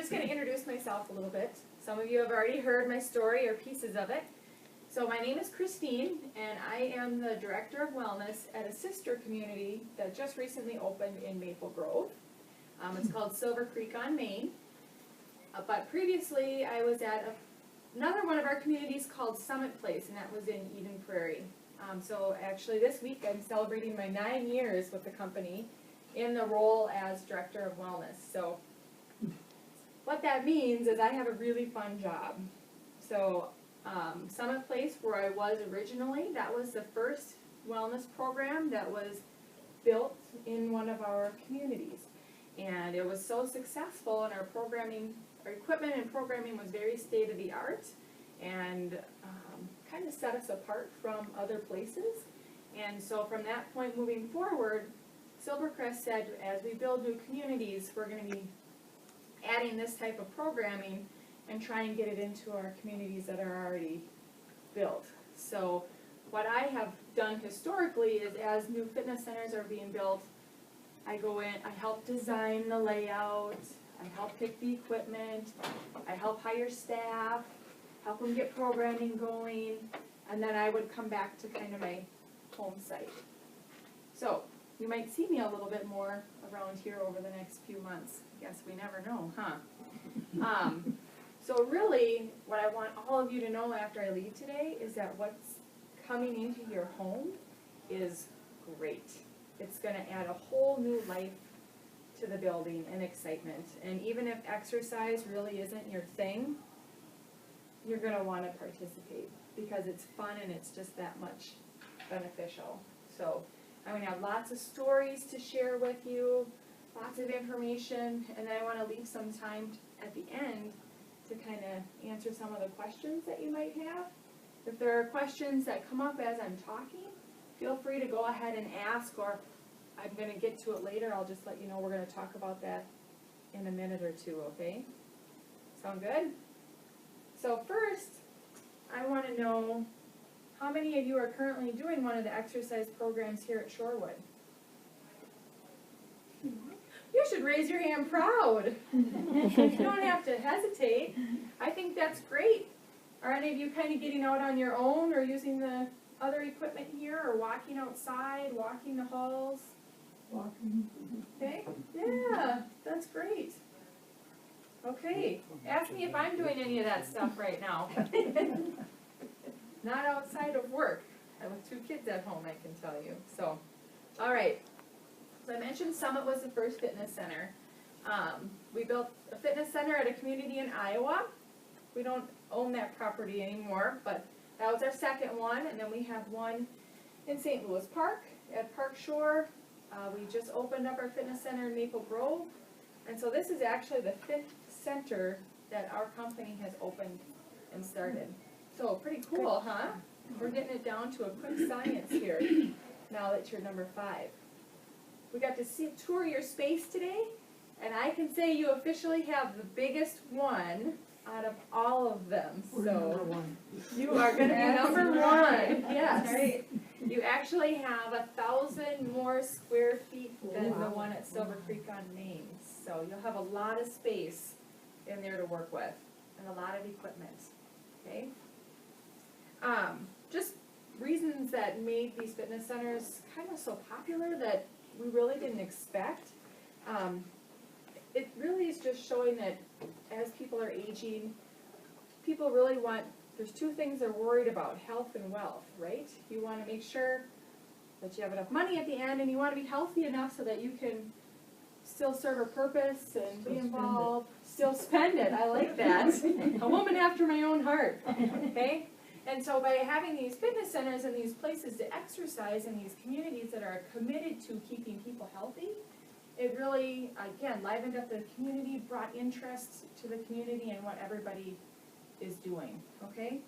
just going to introduce myself a little bit. Some of you have already heard my story or pieces of it. So my name is Christine, and I am the Director of Wellness at a sister community that just recently opened in Maple Grove. It's called Silver Creek on Main. But previously I was at another one of our communities called Summit Place, and that was in Eden Prairie. So actually this week I'm celebrating my 9 years with the company in the role as Director of Wellness. So what that means is I have a really fun job. So Summit Place, where I was originally, that was the first wellness program that was built in one of our communities. And it was so successful, and our equipment and programming was very state-of-the-art, and kind of set us apart from other places. And so from that point moving forward, SilverCrest said, as we build new communities, we're going to be adding this type of programming and try and get it into our communities that are already built. So what I have done historically is, as new fitness centers are being built, I go in, I help design the layout, I help pick the equipment, I help hire staff, help them get programming going, and then I would come back to kind of my home site. So you might see me a little bit more around here over the next few months. Guess we never know, huh? So really, what I want all of you to know after I leave today is that what's coming into your home is great. It's going to add a whole new life to the building and excitement. And even if exercise really isn't your thing, you're going to want to participate because it's fun and it's just that much beneficial. So I'm going to have lots of stories to share with you, lots of information, and then I want to leave some time at the end to kind of answer some of the questions that you might have. If there are questions that come up as I'm talking, feel free to go ahead and ask, or I'm going to get to it later. I'll just let you know we're going to talk about that in a minute or two, okay? Sound good? So first, I want to know how many of you are currently doing one of the exercise programs here at Shorewood? You should raise your hand proud. You don't have to hesitate. I think that's great. Are any of you kind of getting out on your own or using the other equipment here, or walking outside, walking the halls? Walking. Okay, yeah, that's great. Okay, ask me if I'm doing any of that stuff right now. Not outside of work. I have 2 kids at home, I can tell you. So, all right. So I mentioned Summit was the first fitness center. We built a fitness center at a community in Iowa. We don't own that property anymore, but that was our second one. And then we have one in St. Louis Park at Park Shore. We just opened up our fitness center in Maple Grove. And so this is actually the 5th center that our company has opened and started. So pretty cool, huh? We're getting it down to a quick science here now that you're number 5. We got to tour your space today, and I can say you officially have the biggest one out of all of them. So you are going to be number 1. Yes. Right. You actually have 1,000 more square feet than the one at Silver Creek on Main. So you'll have a lot of space in there to work with and a lot of equipment. Okay. Just reasons that made these fitness centers kind of so popular that we really didn't expect. It really is just showing that as people are aging, people really want, there's 2 things they're worried about: health and wealth, right? You want to make sure that you have enough money at the end, and you want to be healthy enough so that you can still serve a purpose and be involved, still spend it. I like that. A woman after my own heart, okay? And so by having these fitness centers and these places to exercise in these communities that are committed to keeping people healthy, it really, again, livened up the community, brought interest to the community and what everybody is doing, okay?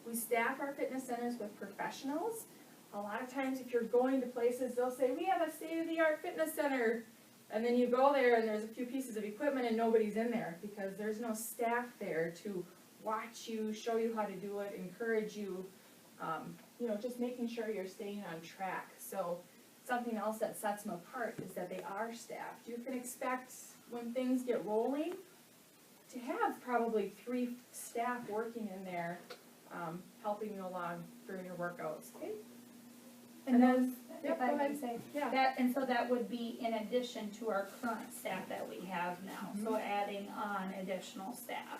We staff our fitness centers with professionals. A lot of times if you're going to places, they'll say, we have a state-of-the-art fitness center. And then you go there and there's a few pieces of equipment and nobody's in there because there's no staff there to watch you, show you how to do it, encourage you, you know, just making sure you're staying on track. So something else that sets them apart is that they are staffed. You can expect when things get rolling to have probably 3 staff working in there, helping you along during your workouts, okay? And then, Yep, if I go ahead. can say, Yeah. that, and so that would be in addition to our current staff that we have now, so adding on additional staff.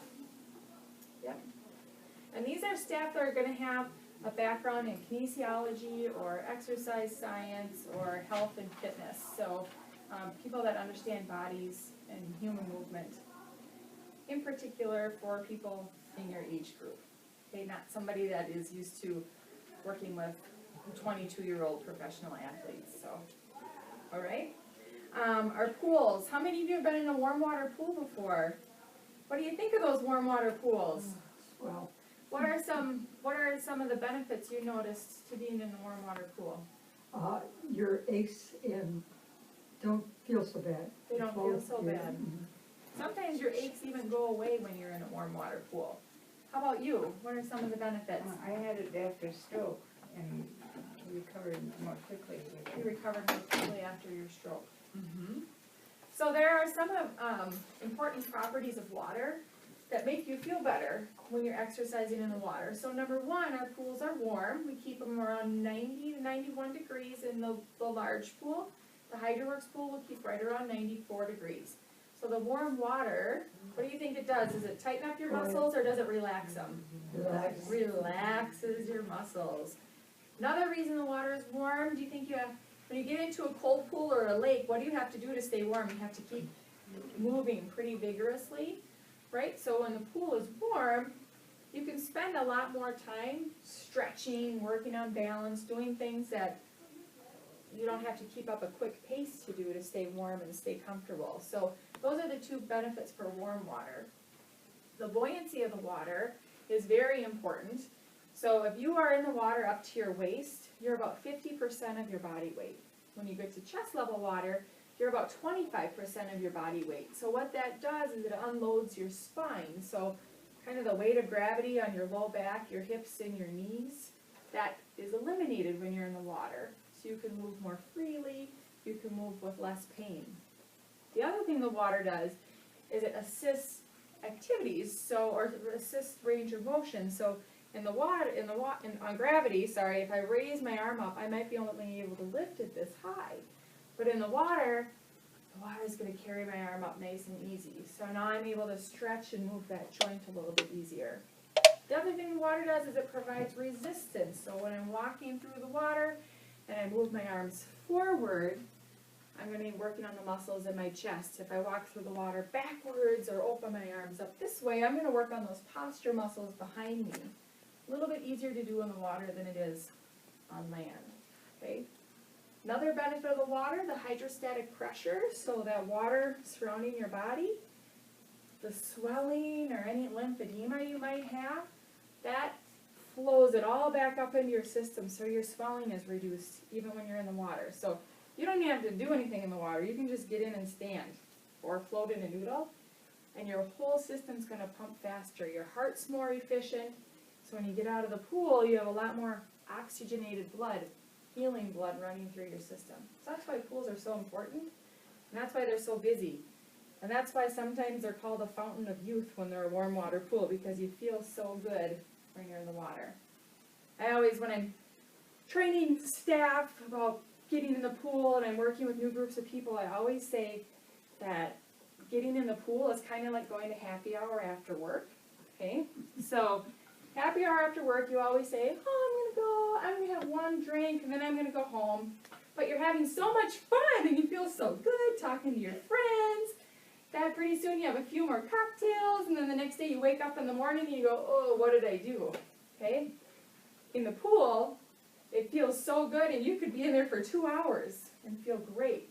And these are staff that are gonna have a background in kinesiology or exercise science or health and fitness. So, people that understand bodies and human movement, in particular for people in your age group. Okay, not somebody that is used to working with 22-year-old professional athletes, so, all right. Our pools, how many of you have been in a warm water pool before? What do you think of those warm water pools? Well, What are some of the benefits you noticed to being in a warm water pool? your aches and don't feel so bad. They don't feel so Yeah. bad. Sometimes your aches even go away when you're in a warm water pool. How about you? What are some of the benefits? I had it after stroke and recovered more quickly. You recovered more quickly after your stroke. So there are some important properties of water that make you feel better when you're exercising in the water. So number one, our pools are warm. We keep them around 90 to 91 degrees in the large pool. The HydroWorks pool will keep right around 94 degrees. So the warm water, what do you think it does? Does it tighten up your muscles or does it relax them? Relax. Relaxes your muscles. Another reason the water is warm, do you think when you get into a cold pool or a lake, what do you have to do to stay warm? You have to keep moving pretty vigorously, right? So when the pool is warm, you can spend a lot more time stretching, working on balance, doing things that you don't have to keep up a quick pace to do to stay warm and stay comfortable. So those are the 2 benefits for warm water. The buoyancy of the water is very important. So if you are in the water up to your waist, you're about 50% of your body weight. When you get to chest level water, you're about 25% of your body weight. So what that does is it unloads your spine. So kind of the weight of gravity on your low back, your hips and your knees, that is eliminated when you're in the water. So you can move more freely, you can move with less pain. The other thing the water does is it assists activities, or assists range of motion. So in the water, on gravity, if I raise my arm up, I might be only able to lift it this high. But in the water is going to carry my arm up nice and easy. So now I'm able to stretch and move that joint a little bit easier. The other thing the water does is it provides resistance. So when I'm walking through the water and I move my arms forward, I'm going to be working on the muscles in my chest. If I walk through the water backwards or open my arms up this way, I'm going to work on those posture muscles behind me. A little bit easier to do in the water than it is on land, okay? Another benefit of the water, the hydrostatic pressure, so that water surrounding your body, the swelling or any lymphedema you might have, that flows it all back up into your system, so your swelling is reduced even when you're in the water. So you don't even have to do anything in the water. You can just get in and stand or float in a noodle, and your whole system's going to pump faster. Your heart's more efficient, so when you get out of the pool, you have a lot more oxygenated blood, healing blood running through your system. So that's why pools are so important, and that's why they're so busy. And that's why sometimes they're called a fountain of youth when they're a warm water pool, because you feel so good when you're in the water. I always, when I'm training staff about getting in the pool and I'm working with new groups of people, I always say that getting in the pool is kind of like going to happy hour after work, okay? So happy hour after work, you always say, oh, I'm going to have one drink, and then I'm going to go home. But you're having so much fun, and you feel so good talking to your friends, that pretty soon you have a few more cocktails, and then the next day you wake up in the morning and you go, oh, what did I do? Okay? In the pool, it feels so good, and you could be in there for 2 hours and feel great.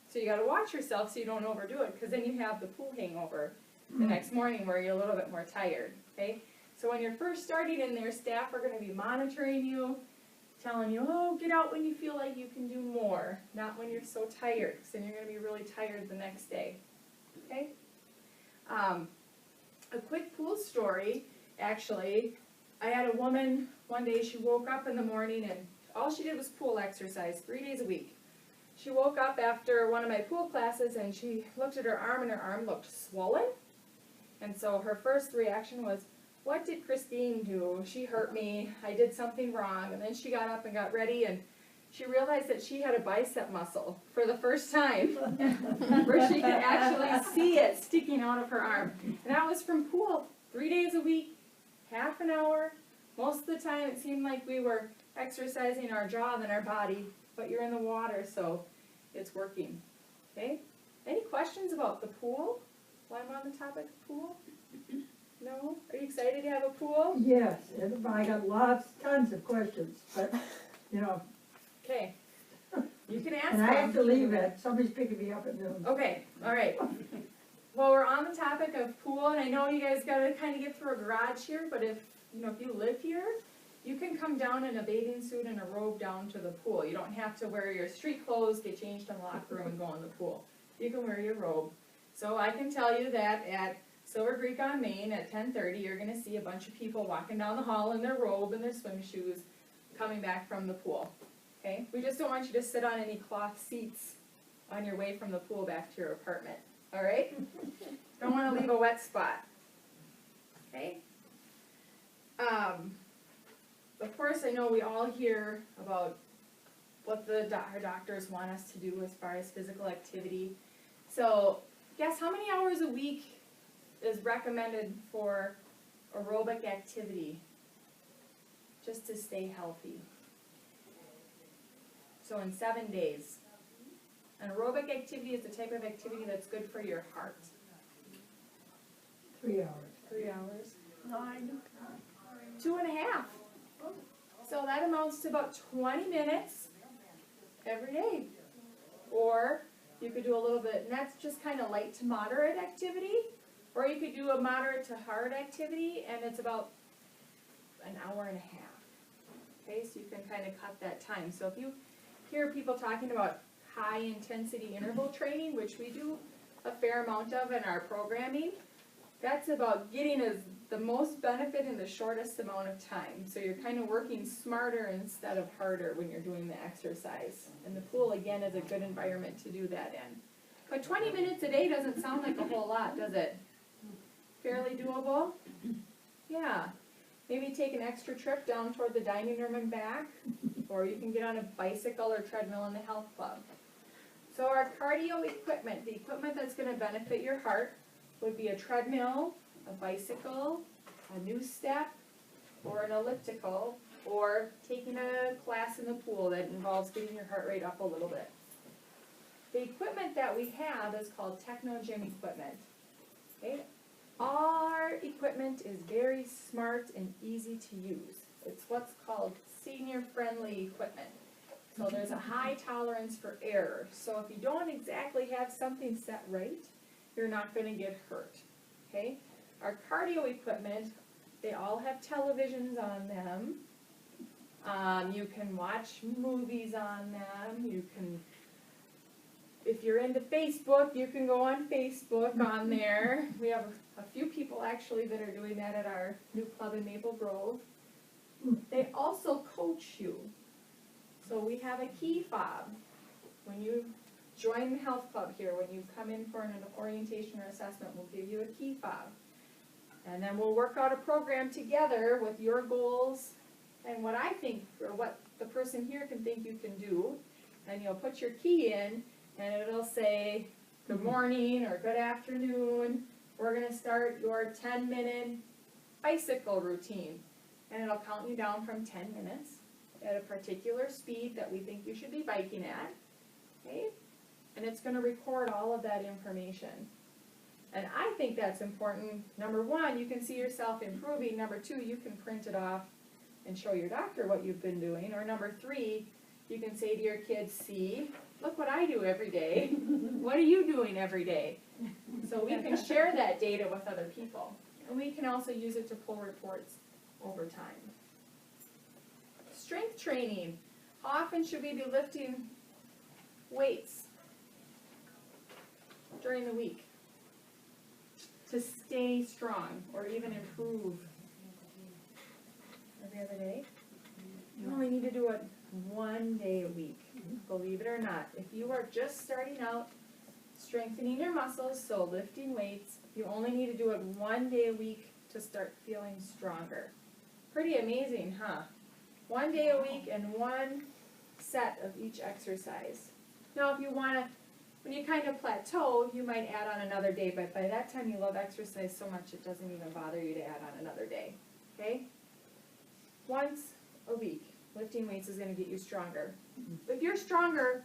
So you got to watch yourself so you don't overdo it, because then you have the pool hangover the next morning where you're a little bit more tired. Okay? So when you're first starting in there, staff are going to be monitoring you, telling you, oh, get out when you feel like you can do more, not when you're so tired, because then you're going to be really tired the next day. Okay? A quick pool story, actually. I had a woman, one day she woke up in the morning and all she did was pool exercise 3 days a week. she woke up after one of my pool classes and she looked at her arm and her arm looked swollen. And so her first reaction was, what did Christine do? She hurt me, I did something wrong. And then she got up and got ready and she realized that she had a bicep muscle for the first time, where she could actually see it sticking out of her arm. And that was from pool, 3 days a week, half an hour. Most of the time it seemed like we were exercising our jaw and our body, but you're in the water, so it's working. Okay? Any questions about the pool while I'm on the topic of pool? No? Are you excited to have a pool? Yes, and I got tons of questions, but, you know, Okay. You can ask and I have to them. leave at, somebody's picking me up at noon. Okay, all right. Well, we're on the topic of pool, and I know you guys gotta kind of get through a garage here, but if you live here, you can come down in a bathing suit and a robe down to the pool. You don't have to wear your street clothes, get changed in the locker room, and go in the pool. You can wear your robe. So I can tell you that at Silver Creek on Main at 10:30, you're gonna see a bunch of people walking down the hall in their robe and their swim shoes, coming back from the pool. Okay? We just don't want you to sit on any cloth seats on your way from the pool back to your apartment. All right? Don't want to leave a wet spot. Okay? Of course, I know we all hear about what our doctors want us to do as far as physical activity. So, guess how many hours a week is recommended for aerobic activity just to stay healthy? So in 7 days. An aerobic activity is the type of activity that's good for your heart. 3 hours. 3 hours. 2.5. So that amounts to about 20 minutes every day. Or you could do a little bit, and that's just kind of light to moderate activity. Or you could do a moderate to hard activity, and it's about an hour and a half. Okay, so you can kind of cut that time. So if you hear people talking about high intensity interval training, which we do a fair amount of in our programming, that's about getting the most benefit in the shortest amount of time. So you're kind of working smarter instead of harder when you're doing the exercise. And the pool, again, is a good environment to do that in. But 20 minutes a day doesn't sound like a whole lot, does it? Fairly doable? Yeah. Maybe take an extra trip down toward the dining room and back, or you can get on a bicycle or treadmill in the health club. So our cardio equipment, the equipment that's going to benefit your heart, would be a treadmill, a bicycle, a new step, or an elliptical, or taking a class in the pool that involves getting your heart rate up a little bit. The equipment that we have is called Techno Gym equipment. Okay? Our equipment is very smart and easy to use. It's what's called senior-friendly equipment. So there's a high tolerance for error. So if you don't exactly have something set right, you're not going to get hurt. Okay? Our cardio equipment, they all have televisions on them. You can watch movies on them. You can, if you're into Facebook, you can go on Facebook on there. We have a few people actually that are doing that at our new club in Maple Grove. They also coach you. So we have a key fob. When you join the health club here, when you come in for an orientation or assessment, we'll give you a key fob. And then we'll work out a program together with your goals and what I think, or what the person here can think you can do. And you'll put your key in, and it'll say, good morning or good afternoon. We're going to start your 10-minute bicycle routine. And it'll count you down from 10 minutes at a particular speed that we think you should be biking at. Okay? And it's going to record all of that information. And I think that's important. Number one, you can see yourself improving. Number two, you can print it off and show your doctor what you've been doing. Or number three, you can say to your kids, see, look what I do every day. What are you doing every day? So we can share that data with other people. And we can also use it to pull reports over time. Strength training. How often should we be lifting weights during the week to stay strong or even improve? Every other day? You only need to do it 1 day a week. believe it or not. If you are just starting out strengthening your muscles, so lifting weights, you only need to do it 1 day a week to start feeling stronger. Pretty amazing, huh? 1 day a week and 1 set of each exercise. Now if you want to, when you kind of plateau, you might add on another day, but by that time you love exercise so much it doesn't even bother you to add on another day, okay? Once a week, lifting weights is going to get you stronger. If you're stronger,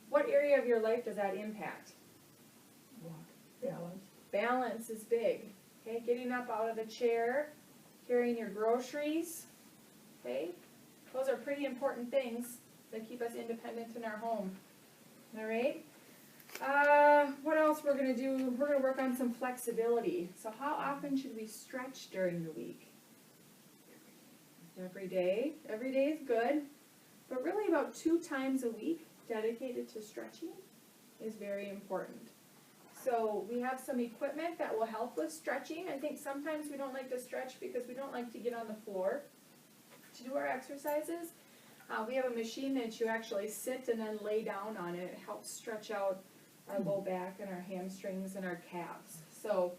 what area of your life does that impact? Walk, balance. Balance is big, okay? Getting up out of the chair, carrying your groceries, okay? Those are pretty important things that keep us independent in our home, all right? What else we're going to do? We're going to work on some flexibility. So how often should we stretch during the week? Every day. Every day is good, but really about 2 times a week dedicated to stretching is very important. So we have some equipment that will help with stretching. I think sometimes we don't like to stretch because we don't like to get on the floor to do our exercises. We have a machine that you actually sit and then lay down on it. It helps stretch out our low back and our hamstrings and our calves. So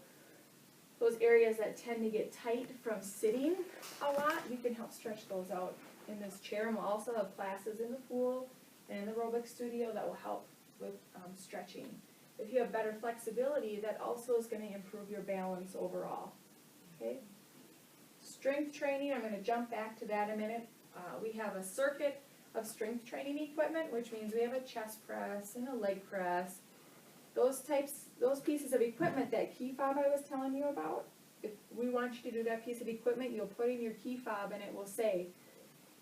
those areas that tend to get tight from sitting a lot, we can help stretch those out in this chair. And we'll also have classes in the pool and in the aerobic studio that will help with stretching. If you have better flexibility, that also is going to improve your balance overall. Okay? Strength training, I'm going to jump back to that a minute. We have a circuit of strength training equipment, which means we have a chest press and a leg press. Those pieces of equipment, that key fob I was telling you about, if we want you to do that piece of equipment, you'll put in your key fob and it will say,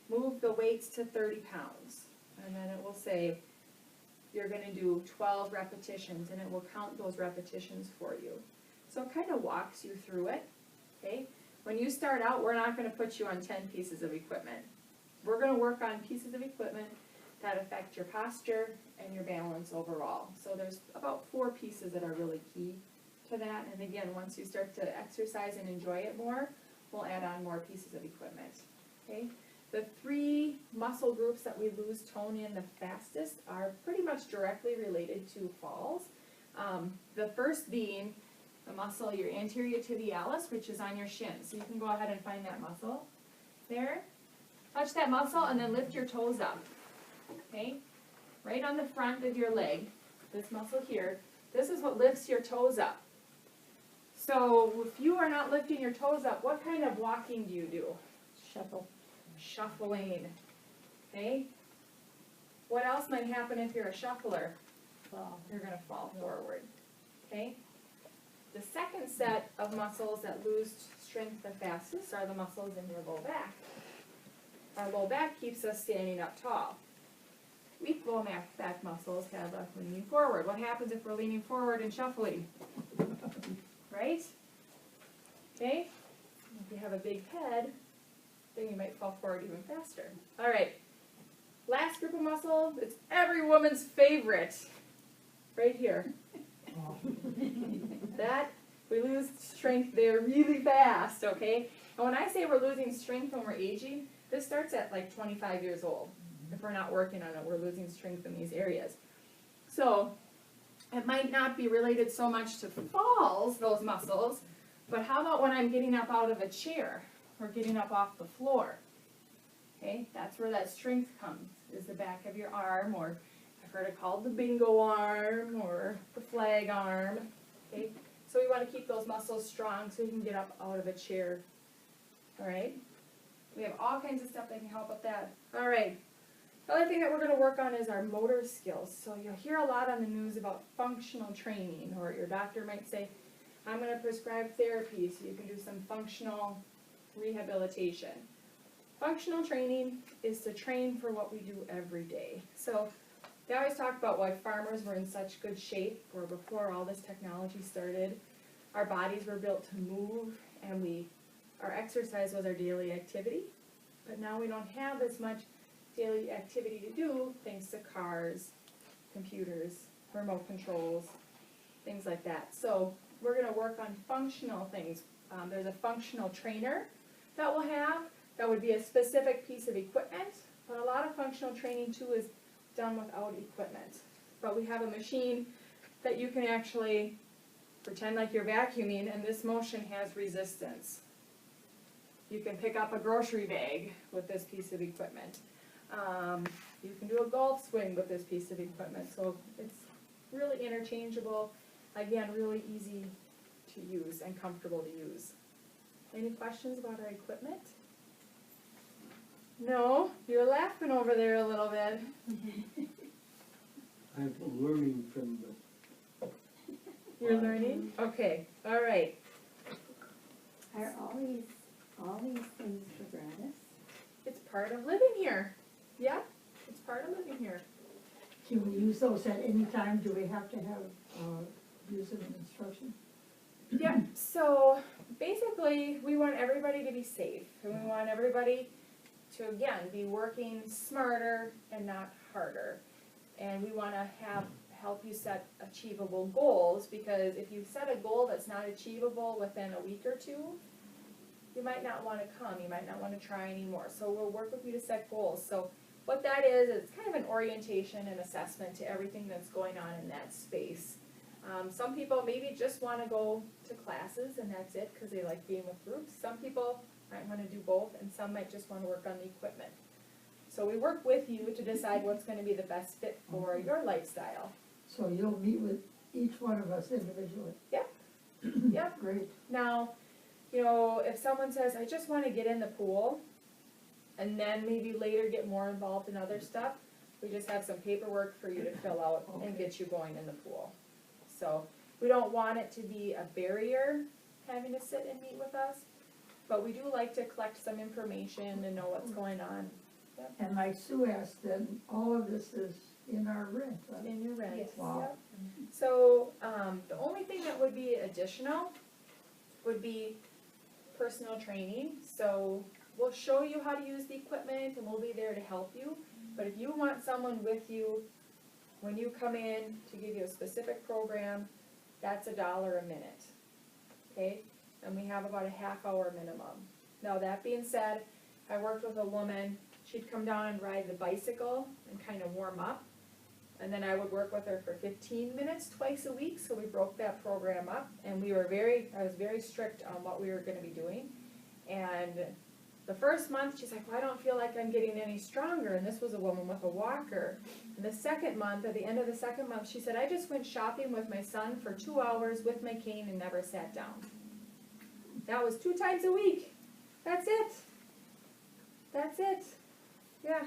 move the weights to 30 pounds. And then it will say, you're going to do 12 repetitions, and it will count those repetitions for you. So it kind of walks you through it, okay? When you start out, we're not going to put you on 10 pieces of equipment. We're going to work on pieces of equipment that affect your posture and your balance overall. So there's about 4 pieces that are really key to that. And again, once you start to exercise and enjoy it more, we'll add on more pieces of equipment, okay? The 3 muscle groups that we lose tone in the fastest are pretty much directly related to falls. The first being the muscle, your anterior tibialis, which is on your shin. So you can go ahead and find that muscle there. Touch that muscle and then lift your toes up, okay? Right on the front of your leg, this muscle here, this is what lifts your toes up. So if you are not lifting your toes up, what kind of walking do you do? Shuffle. Shuffling, okay? What else might happen if you're a shuffler? Fall. You're going to fall forward, okay? The second set of muscles that lose strength the fastest are the muscles in your low back. Our low back keeps us standing up tall. Weak low back muscles have us leaning forward. What happens if we're leaning forward and shuffling? Right? Okay? If you have a big head, then you might fall forward even faster. All right. Last group of muscles, it's every woman's favorite. Right here. That, we lose strength there really fast, okay? And when I say we're losing strength when we're aging, this starts at like 25 years old. If we're not working on it, we're losing strength in these areas. So it might not be related so much to falls, those muscles, but how about when I'm getting up out of a chair or getting up off the floor? Okay, that's where that strength comes, is the back of your arm, or I've heard it called the bingo arm or the flag arm. Okay, so we want to keep those muscles strong so you can get up out of a chair. All right, we have all kinds of stuff that can help with that. All right. The other thing that we're going to work on is our motor skills. So you'll hear a lot on the news about functional training, or your doctor might say, I'm going to prescribe therapy so you can do some functional rehabilitation. Functional training is to train for what we do every day. So they always talk about why farmers were in such good shape, or before all this technology started, our bodies were built to move, and our exercise was our daily activity. But now we don't have as much daily activity to do thanks to cars, computers, remote controls, things like that. So we're going to work on functional things. There's a functional trainer that we'll have that would be a specific piece of equipment, but a lot of functional training too is done without equipment. But we have a machine that you can actually pretend like you're vacuuming, and this motion has resistance. You can pick up a grocery bag with this piece of equipment. You can do a golf swing with this piece of equipment, so it's really interchangeable. Again, really easy to use and comfortable to use. Any questions about our equipment? No? You're laughing over there a little bit. I'm learning from the. You're learning? Okay, all right. Are all these things for gratis? It's part of living here. Yeah, it's part of living here. Can we use those at any time? Do we have to have, use an instruction? Yeah, so basically, we want everybody to be safe, and we want everybody to, again, be working smarter and not harder. And we want to help you set achievable goals, because if you set a goal that's not achievable within a week or two, you might not want to come, you might not want to try anymore. So we'll work with you to set goals. So what that is, it's kind of an orientation and assessment to everything that's going on in that space. Some people maybe just want to go to classes and that's it, because they like being with groups. Some people might want to do both, and some might just want to work on the equipment. So we work with you to decide what's going to be the best fit for your lifestyle. So you'll meet with each one of us individually? Yep. Great. Now, you know, if someone says, I just want to get in the pool, and then maybe later get more involved in other stuff, we just have some paperwork for you to fill out and get you going in the pool. So we don't want it to be a barrier having to sit and meet with us, but we do like to collect some information and know what's going on. And like Sue asked, then all of this is in our rent, right? In your rent. Yes. Wow. Yep. So, the only thing that would be additional would be personal training. So we'll show you how to use the equipment and we'll be there to help you. But if you want someone with you when you come in to give you a specific program, that's $1 a minute. Okay? And we have about a half-hour minimum. Now that being said, I worked with a woman. She'd come down and ride the bicycle and kind of warm up. And then I would work with her for 15 minutes twice a week, so we broke that program up. And I was very strict on what we were gonna be doing. And the first month, she's like, well, I don't feel like I'm getting any stronger. And this was a woman with a walker. And the second month, at the end of the second month, she said, I just went shopping with my son for 2 hours with my cane and never sat down. That was 2 times a week. That's it. That's it. Yeah.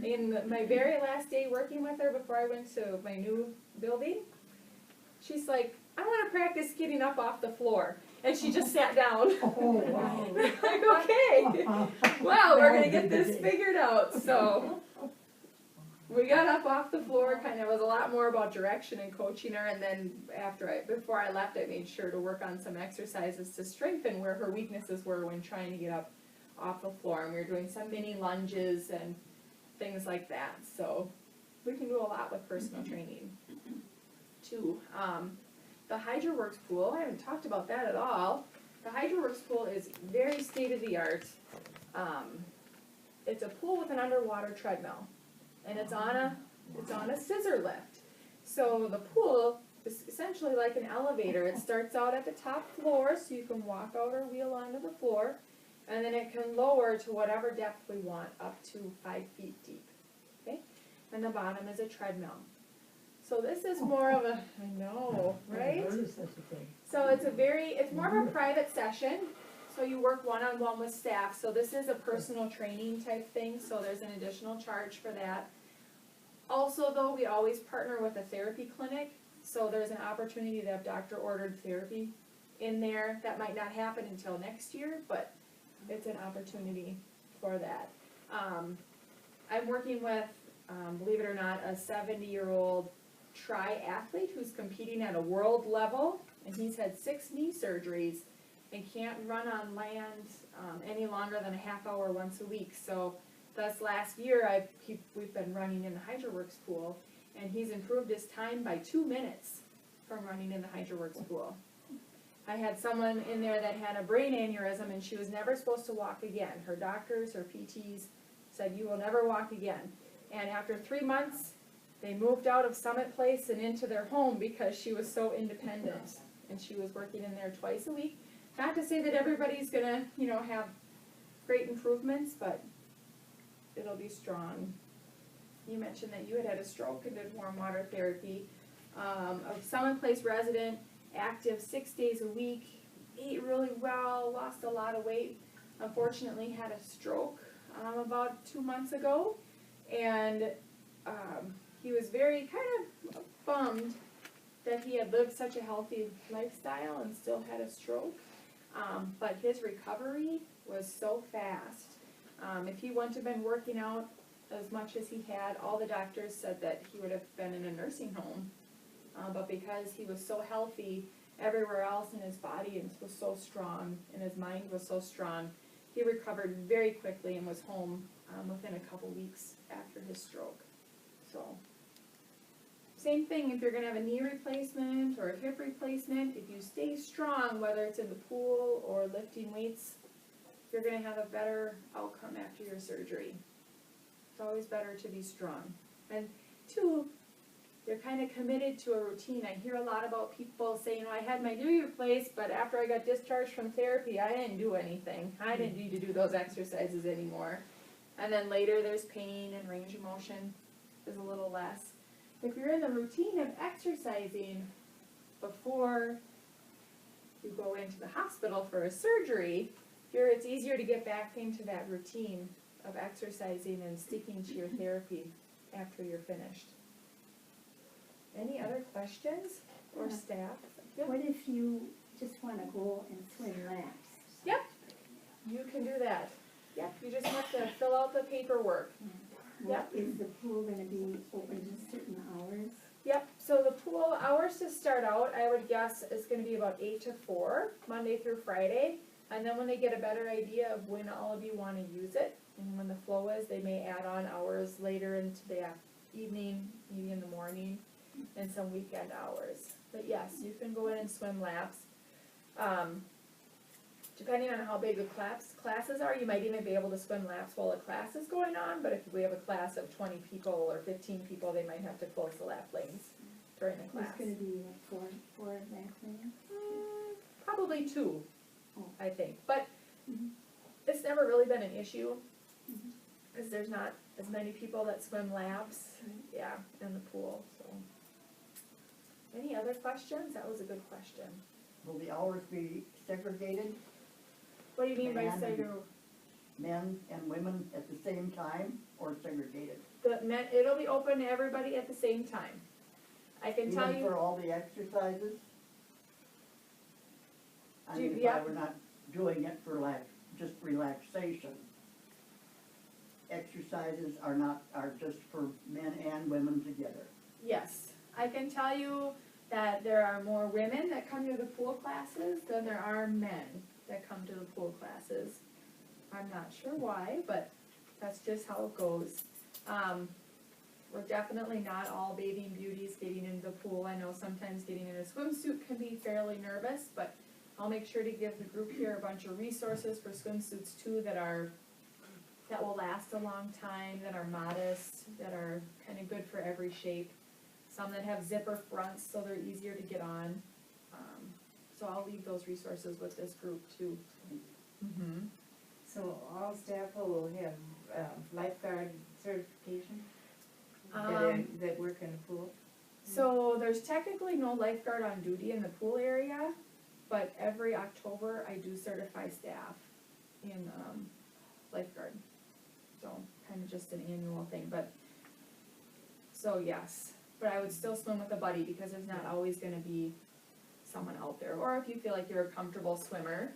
In my very last day working with her before I went to my new building, she's like, I want to practice getting up off the floor. And she just sat down. Oh, wow. Like, okay. Wow, we're going to get this figured out. So we got up off the floor, kind of was a lot more about direction and coaching her. And then before I left, I made sure to work on some exercises to strengthen where her weaknesses were when trying to get up off the floor. And we were doing some mini lunges and things like that. So we can do a lot with personal training too. The HydroWorks pool, I haven't talked about that at all. The HydroWorks pool is very state-of-the-art. It's a pool with an underwater treadmill, and it's on a scissor lift. So the pool is essentially like an elevator. It starts out at the top floor, so you can walk out or wheel onto the floor, and then it can lower to whatever depth we want, up to 5 feet deep. Okay, and the bottom is a treadmill. So this is more of a, I know, right? Never heard of such a thing. So it's more of a private session, so you work one-on-one with staff. So this is a personal training type thing, so there's an additional charge for that. Also though, we always partner with a therapy clinic, so there's an opportunity to have doctor-ordered therapy in there. That might not happen until next year, but it's an opportunity for that. I'm working with, believe it or not, a 70-year-old triathlete who's competing at a world level, and he's had 6 knee surgeries and can't run on land any longer than a half hour once a week. So this last year we've been running in the HydroWorks pool, and he's improved his time by 2 minutes from running in the HydroWorks pool. I had someone in there that had a brain aneurysm, and she was never supposed to walk again. Her doctors, her PTs said, you will never walk again. And after 3 months, they moved out of Summit Place and into their home because she was so independent. And she was working in there twice a week. Not to say that everybody's gonna, have great improvements, but it'll be strong. You mentioned that you had a stroke and did warm water therapy. A Summit Place resident, active 6 days a week, ate really well, lost a lot of weight. Unfortunately, had a stroke about 2 months ago, and he was very kind of bummed that he had lived such a healthy lifestyle and still had a stroke. But his recovery was so fast. If he wouldn't have been working out as much as he had, all the doctors said that he would have been in a nursing home. But because he was so healthy, everywhere else in his body was so strong, and his mind was so strong, he recovered very quickly and was home within a couple weeks after his stroke. So, same thing if you're going to have a knee replacement or a hip replacement, if you stay strong, whether it's in the pool or lifting weights, you're going to have a better outcome after your surgery. It's always better to be strong. And two, they're kind of committed to a routine. I hear a lot about people saying, I had my knee replaced, but after I got discharged from therapy, I didn't do anything. I didn't need to do those exercises anymore. And then later there's pain and range of motion is a little less. If you're in the routine of exercising before you go into the hospital for a surgery, it's easier to get back into that routine of exercising and sticking to your therapy after you're finished. Any other questions or staff? Yep. What if you just wanna go and swim laps? Yep, you can do that. Yep, you just have to fill out the paperwork. What, is the pool gonna be open to certain hours? Yep, so the pool hours to start out, I would guess, is gonna be about 8 to 4, Monday through Friday. And then when they get a better idea of when all of you wanna use it, and when the flow is, they may add on hours later into the evening, maybe in the morning, and some weekend hours. But yes, you can go in and swim laps. Depending on how big the classes are, you might even be able to swim laps while the class is going on, but if we have a class of 20 people or 15 people, they might have to close the lap lanes during the class. There's gonna be like four lap lanes? Probably 2, Oh. I think, but Mhm. it's never really been an issue, Mhm. because there's not as many people that swim laps, Right. in the pool, so. Any other questions? That was a good question. Will the hours be segregated, What do you mean by Man and- segregated? men and women at the same time, or segregated? It'll be open to everybody at the same time. I can tell Even you, for all the exercises? I mean, if yeah. I were not doing it for just relaxation. Exercises are just for men and women together. yes, I can tell you that there are more women that come to the pool classes than there are men that come to the pool classes. I'm not sure why, but that's just how it goes. We're definitely not all bathing beauties getting into the pool. I know sometimes getting in a swimsuit can be fairly nervous, but I'll make sure to give the group here a bunch of resources for swimsuits too that will last a long time, that are modest, that are kind of good for every shape. Some that have zipper fronts so they're easier to get on. So I'll leave those resources with this group too. Mm-hmm. So all staff will have lifeguard certification that work in the pool? So there's technically no lifeguard on duty in the pool area, but every October I do certify staff in lifeguard. So kind of just an annual thing, but, so yes, but I would still swim with a buddy because there's not always gonna be someone out there. Or if you feel like you're a comfortable swimmer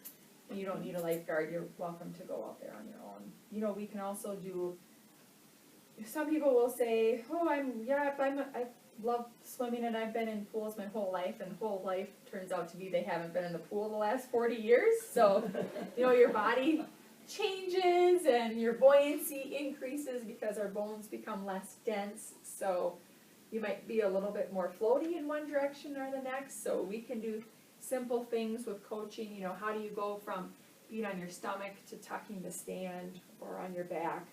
and you don't need a lifeguard, you're welcome to go out there on your own. We can also do, some people will say, oh, I love swimming and I've been in pools my whole life, and whole life turns out to be they haven't been in the pool the last 40 years. So, your body changes and your buoyancy increases because our bones become less dense. So you might be a little bit more floaty in one direction or the next. So we can do simple things with coaching. How do you go from being on your stomach to tucking to stand or on your back?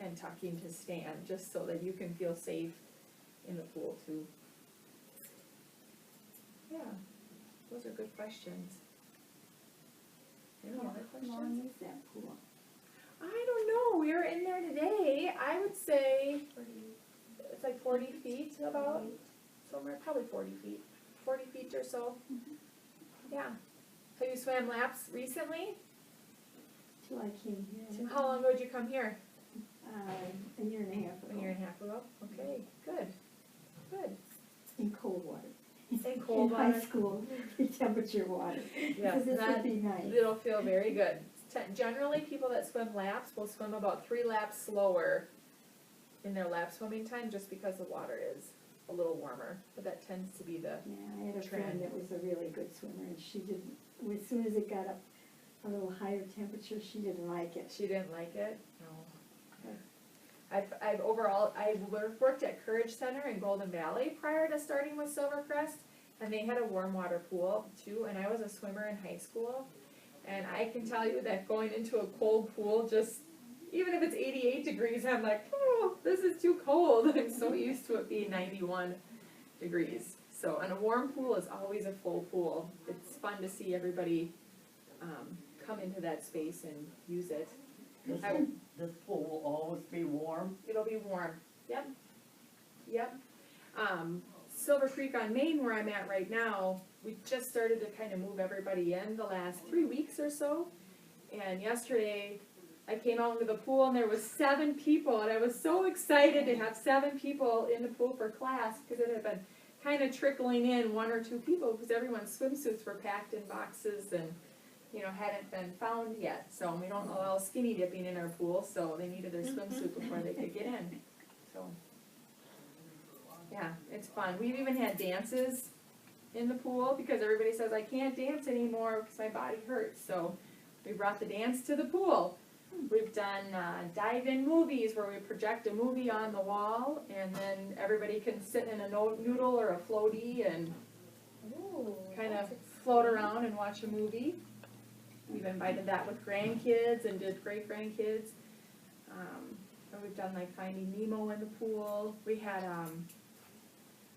and tucking to stand, just so that you can feel safe in the pool too. Yeah, those are good questions. Any other How questions? long is that pool? I don't know, we were in there today, I would say, it's like 40 feet about, somewhere, probably 40 feet or so. Yeah. So you swam laps recently? Till I came here, How long ago did you come here? a year and a half ago. A year and a half ago? Okay, good, good. In cold water. In cold In high water? school, in temperature water. Yeah, Because this that, would be nice. it'll feel very good. Generally, people that swim laps will swim about 3 laps slower in their lap swimming time, just because the water is a little warmer, but that tends to be the, Yeah, I had a trend. friend that was a really good swimmer, and she didn't, as soon as it got up a little higher temperature, she didn't like it. she didn't like it? No. I've overall, I worked at Courage Center in Golden Valley prior to starting with SilverCrest, and they had a warm water pool too, and I was a swimmer in high school. And I can tell you that going into a cold pool, just, even if it's 88 degrees, I'm like, oh, this is too cold. I'm so used to it being 91 degrees. So, and a warm pool is always a full pool. It's fun to see everybody come into that space and use it. This pool will always be warm. It'll be warm. Yep. Yep. Silver Creek on Main, where I'm at right now, we just started to kind of move everybody in the last 3 weeks or so. And yesterday, I came out into the pool and there was 7 people, and I was so excited to have 7 people in the pool for class, because it had been kind of trickling in 1 or 2 people, because everyone's swimsuits were packed in boxes and, you know, hadn't been found yet. So we don't allow skinny dipping in our pool, so they needed their swimsuit before they could get in. So, yeah, it's fun. We've even had dances in the pool, because everybody says, I can't dance anymore because my body hurts. So we brought the dance to the pool. We've done dive-in movies where we project a movie on the wall, and then everybody can sit in a noodle or a floaty and kind of float around and watch a movie. We've invited that with grandkids and did great-grandkids. And we've done like Finding Nemo in the pool. We had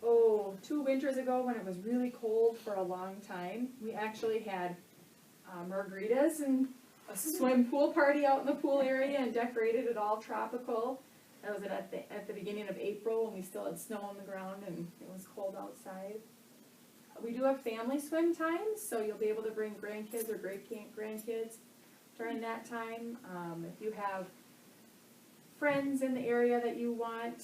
2 winters ago, when it was really cold for a long time, we actually had margaritas and a swim pool party out in the pool area and decorated it all tropical. That was at the beginning of April, when we still had snow on the ground and it was cold outside. We do have family swim times, so you'll be able to bring grandkids or great-grandkids during that time. If you have friends in the area that you want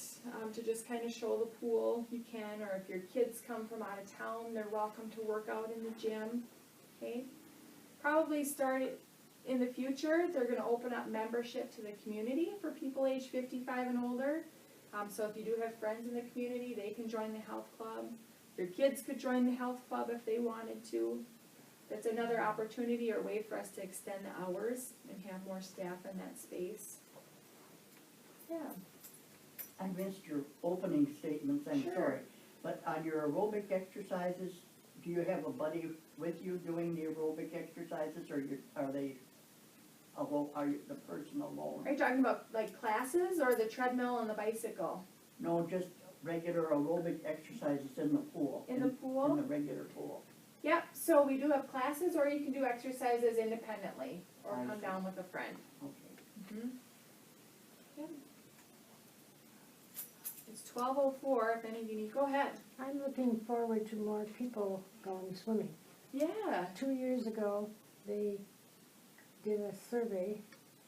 to just kind of show the pool, you can, or if your kids come from out of town, they're welcome to work out in the gym, okay? Probably start in the future, they're gonna open up membership to the community for people age 55 and older. So if you do have friends in the community, they can join the health club. Your kids could join the health club if they wanted to. That's another opportunity or way for us to extend the hours and have more staff in that space. Yeah. I missed your opening statements, I'm Sure. sorry. But on your aerobic exercises, do you have a buddy with you doing the aerobic exercises, or are they alone, are you the person alone? Are you talking about like classes or the treadmill and the bicycle? No, just regular aerobic exercises in the pool. In the pool? In the regular pool. Yep, so we do have classes, or you can do exercises independently, or I come see. down with a friend. Okay. Yep. It's 12:04, if any of you need, go ahead. I'm looking forward to more people going swimming. Yeah. 2 years ago, they did a survey,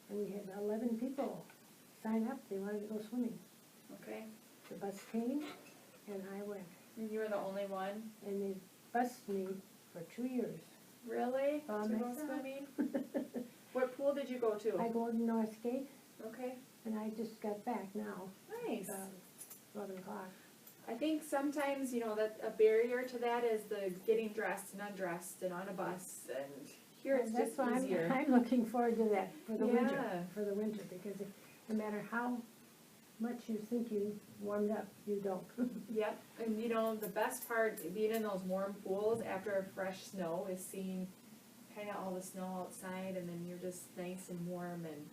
and we had 11 people sign up, they wanted to go swimming. Okay, The bus came, and I went, and you were the only one? and they bused me for 2 years. Really? By To go myself. swimming? What pool did you go to? I go to North Gate, Okay, and I just got back now, nice. about 11 o'clock. I think sometimes, you know, that a barrier to that is the getting dressed and undressed and on a bus, and here it's And that's just why easier. I'm looking forward to that for the winter, Yeah. because no matter how much you think you warmed up, you don't. Yep, and you know, the best part, being in those warm pools after a fresh snow, is seeing kinda all the snow outside, and then you're just nice and warm and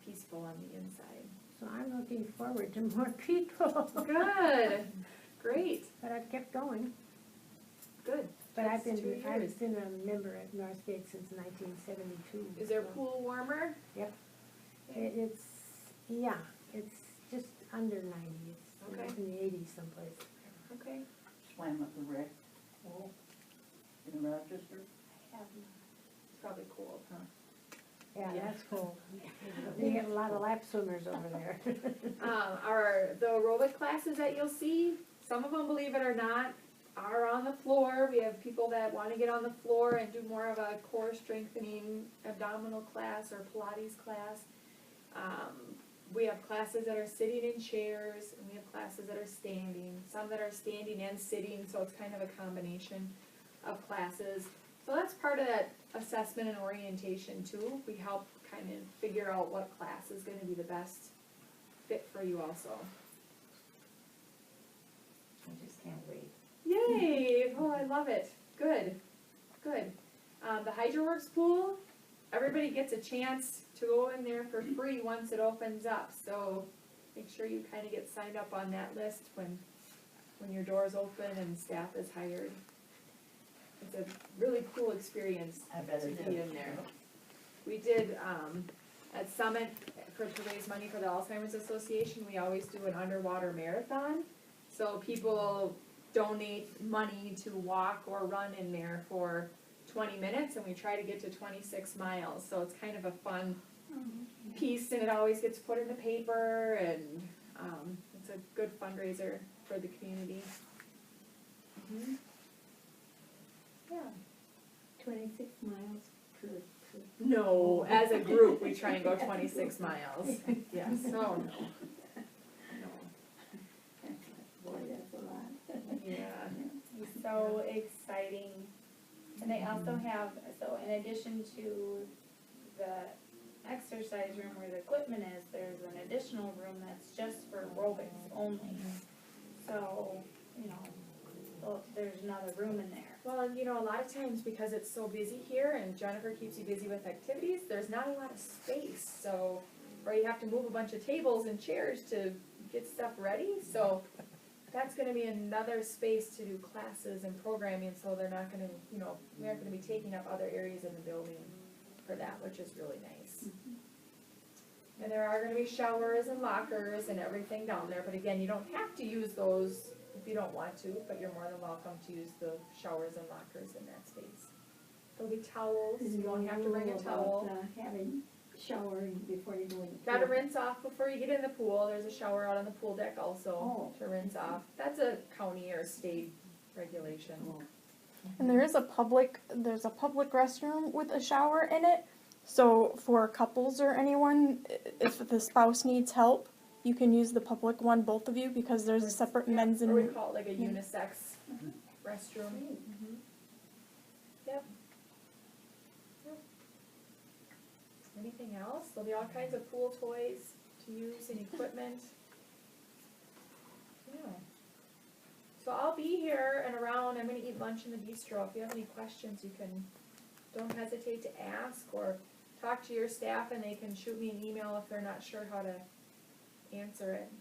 peaceful on the inside. So I'm looking forward to more people. Good, great, But I've kept going. good. But I've That's been, 2 I've years. been a member at Northgate since 1972. Is their so pool warmer? It's, yeah, it's just under 90. It's Okay. in the 80s someplace. Okay. Swam at the wreck in Rochester. It's probably cold, huh? Yeah, Yeah. that's cool. They get a lot of lap swimmers over there. The aerobic classes that you'll see, some of them, believe it or not, are on the floor. We have people that wanna get on the floor and do more of a core strengthening abdominal class or Pilates class. We have classes that are sitting in chairs, and we have classes that are standing, some that are standing and sitting, so it's kind of a combination of classes. So that's part of that assessment and orientation too. We help kind of figure out what class is gonna be the best fit for you also. I just can't wait. Yay! Oh, I love it. Good, good. The HydroWorks pool, everybody gets a chance to go in there for free once it opens up. So make sure you kind of get signed up on that list when your doors open and staff is hired. It's a really cool experience I bet to it be is. in there. We did, at Summit, to raise money for the Alzheimer's Association, we always do an underwater marathon. So people donate money to walk or run in there for 20 minutes, and we try to get to 26 miles. So it's kind of a fun piece, and it always gets put in the paper, and it's a good fundraiser for the community. Mhm. Yeah. 26 miles per. No, as a group, we try and go 26 miles. Yes, oh no. No. Boy, that's a lot. Yeah. So exciting. And they also have, so in addition to the exercise room where the equipment is, there's an additional room that's just for aerobics only. So, you know, so there's another room in there. Well, and a lot of times because it's so busy here and Jennifer keeps you busy with activities, there's not a lot of space, so, or you have to move a bunch of tables and chairs to get stuff ready, so that's gonna be another space to do classes and programming, so they're not gonna, we aren't gonna be taking up other areas in the building for that, which is really nice. And there are gonna be showers and lockers and everything down there, but again, you don't have to use those if you don't want to, but you're more than welcome to use the showers and lockers in that space. There'll be towels, you won't have to bring a towel. Having showering before you go in. the Gotta pool. rinse off before you get in the pool, there's a shower out on the pool deck also Oh. to rinse off. That's a county or state regulation. And there's a public restroom with a shower in it. So for couples or anyone, if the spouse needs help, you can use the public one, both of you, because there's a separate men's Or we and call it like a unisex restroom. Mhm. Yep. Yep. Anything else? There'll be all kinds of pool toys to use and equipment. Yeah. So I'll be here and around, I'm gonna eat lunch in the bistro. If you have any questions, don't hesitate to ask, or talk to your staff and they can shoot me an email if they're not sure how to answer it.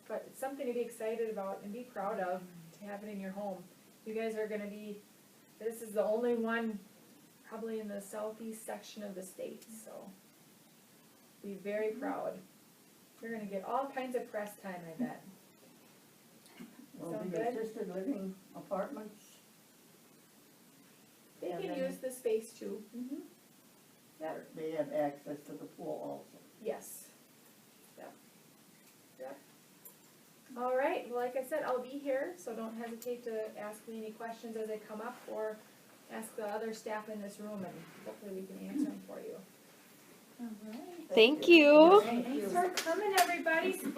But it's something to be excited about and be proud of, to have it in your home. You guys are gonna be, this is the only one probably in the southeast section of the state, so be very proud. You're gonna get all kinds of press time, I bet. Will Sound the good? assisted living apartments, They Have can any- use the space too. Mm-hmm. Yep, they have access to the pool also? yes. Yep. Yep. All right, well, like I said, I'll be here, so don't hesitate to ask me any questions as they come up, or ask the other staff in this room, and hopefully we can answer them for you. Thank you. Thank you. Thanks for coming, everybody. Spread